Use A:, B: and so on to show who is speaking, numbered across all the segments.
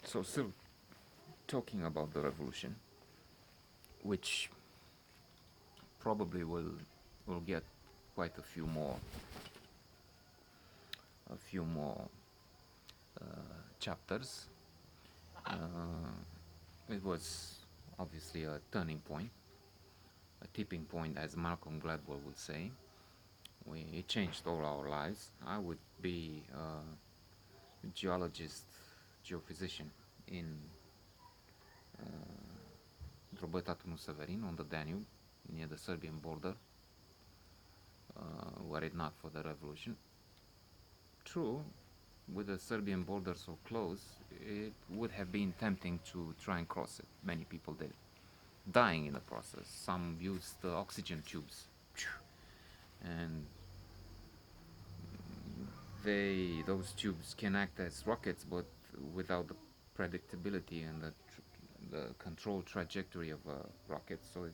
A: So still talking about the revolution, which probably will get quite a few more chapters. It was obviously a turning point, a tipping point, as Malcolm Gladwell would say. It changed all our lives. I would be a geologist, geophysician in Drobeta Tunu Severin on the Danube, near the Serbian border, were it not for the revolution. True, with the Serbian border so close, it would have been tempting to try and cross it. Many people did, dying in the process. Some used the oxygen tubes, and those tubes can act as rockets, but without the predictability and the controlled trajectory of a rocket, so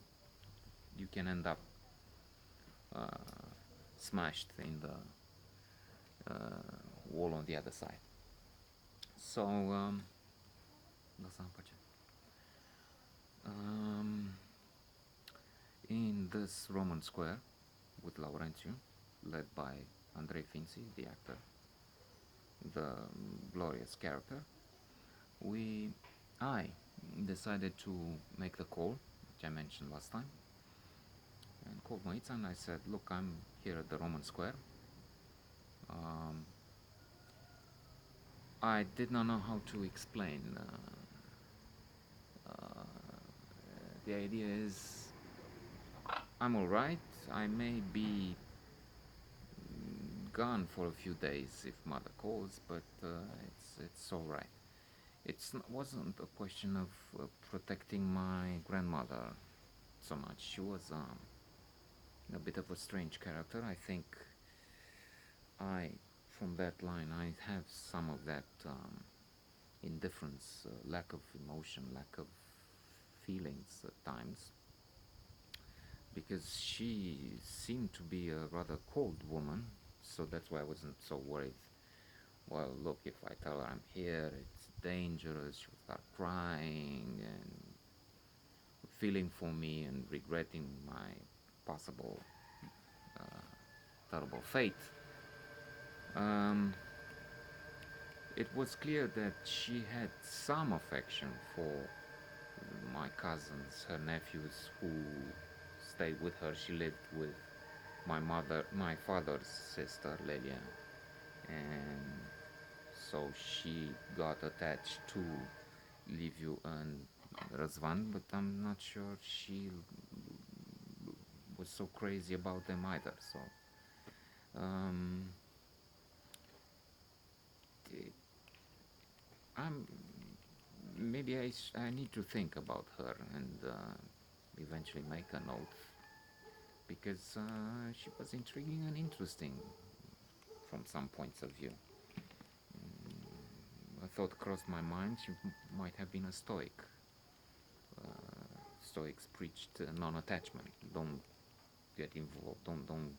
A: you can end up uh, smashed in the wall on the other side. So, in this Roman square with Laurentiu, led by Andrei Finzi, the actor, the glorious character, I decided to make the call, which I mentioned last time, and called Moitza and I said, look, I'm here at the Roman square. Um, I did not know how to explain. The idea is, I'm alright. I may be gone for a few days if mother calls, but it's alright. It wasn't a question of protecting my grandmother so much. She was a bit of a strange character. I think from that line, I have some of that indifference, lack of emotion, lack of feelings at times, because she seemed to be a rather cold woman, so that's why I wasn't so worried. Well, look, if I tell her I'm here, it's dangerous, she'll start crying and feeling for me and regretting my possible terrible fate. Um, it was clear that she had some affection for my cousins, her nephews who stayed with her. She lived with my father's sister, Lelia, and so she got attached to Liviu and Răzvan, but I'm not sure she was so crazy about them either. So um, I'm maybe I need to think about her and eventually make a note, because she was intriguing and interesting from some points of view. A thought crossed my mind, she might have been a Stoic. Stoics preached non-attachment. Don't get involved. Don't.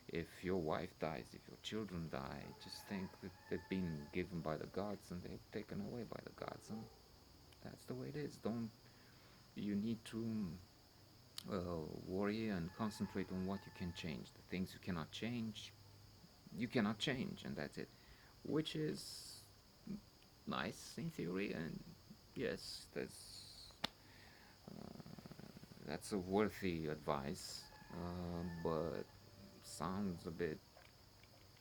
A: If your wife dies, if your children die, just think that they've been given by the gods and they're taken away by the gods, and that's the way it is. Don't. You need to worry and concentrate on what you can change. The things you cannot change, and that's it. Which is nice in theory, and yes, that's a worthy advice, but sounds a bit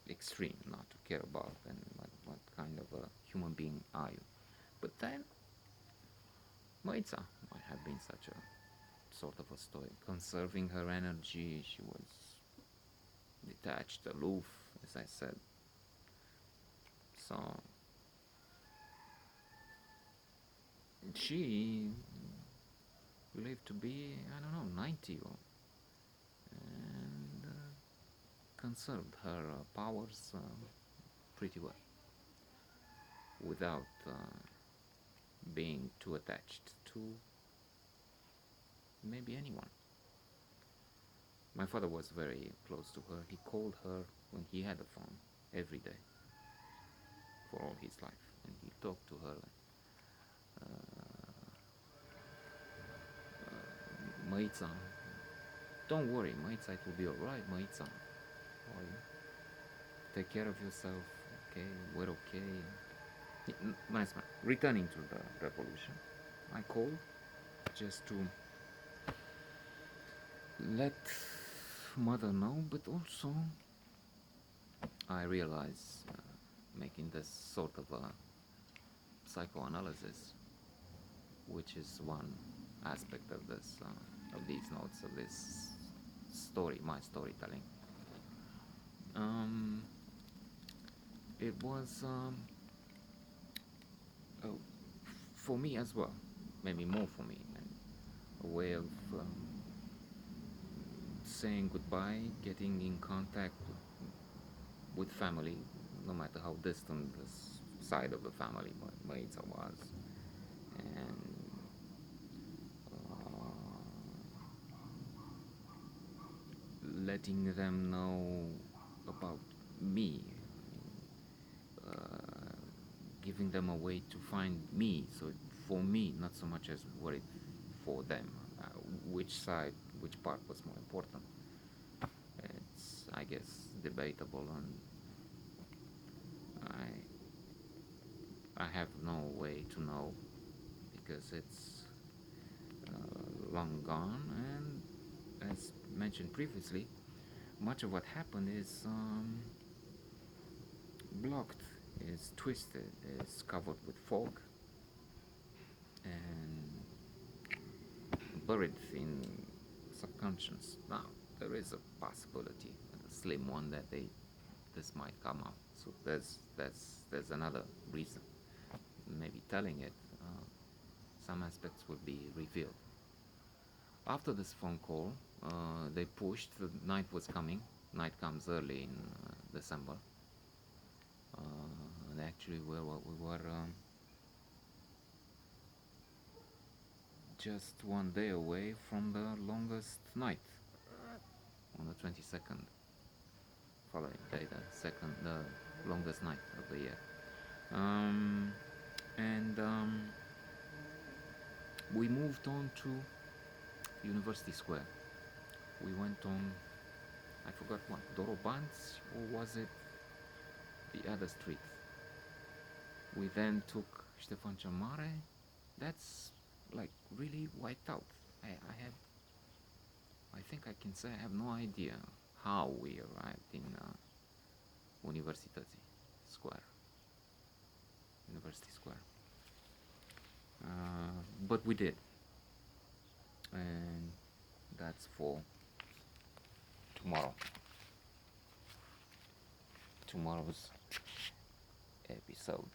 A: extreme not to care about, and what kind of a human being are you? But then Moitza might have been such a sort of a stoic, conserving her energy. She was detached, aloof, as I said. So she lived to be, I don't know, 90, and conserved her powers pretty well without being too attached to maybe anyone. My father was very close to her. He called her when he had a phone every day for all his life, and he talked to her Măița, don't worry, Măița, it will be alright, Măița. How are you? Take care of yourself, okay, we're okay. Nice man. Returning to the revolution, I called just to let mother know, but also I realize making this sort of a psychoanalysis, which is one aspect of this, of these notes, of this story, my storytelling. It was oh, for me as well, maybe more for me, and a way of saying goodbye, getting in contact with family, no matter how distant this side of the family Măița was, and letting them know about me, giving them a way to find me. So for me, not so much as worried for them, which side, which part was more important. It's, I guess, debatable, and I have no way to know because it's long gone, and as mentioned previously, much of what happened is blocked, is twisted, is covered with fog, and buried in subconscious. Now, there is a possibility, a slim one, that this might come out. So there's another reason. Maybe telling it, some aspects will be revealed. After this phone call, they pushed. The night was coming. Night comes early in December. And actually, we were just one day away from the longest night, on the 22nd, following day, the longest night of the year. And we moved on to University Square. We went on, I forgot what, Dorobanți, or was it the other street? We then took Ștefan cel Mare. That's like really wiped out. I think I can say I have no idea how we arrived in University Square. But we did, and that's for tomorrow's episode.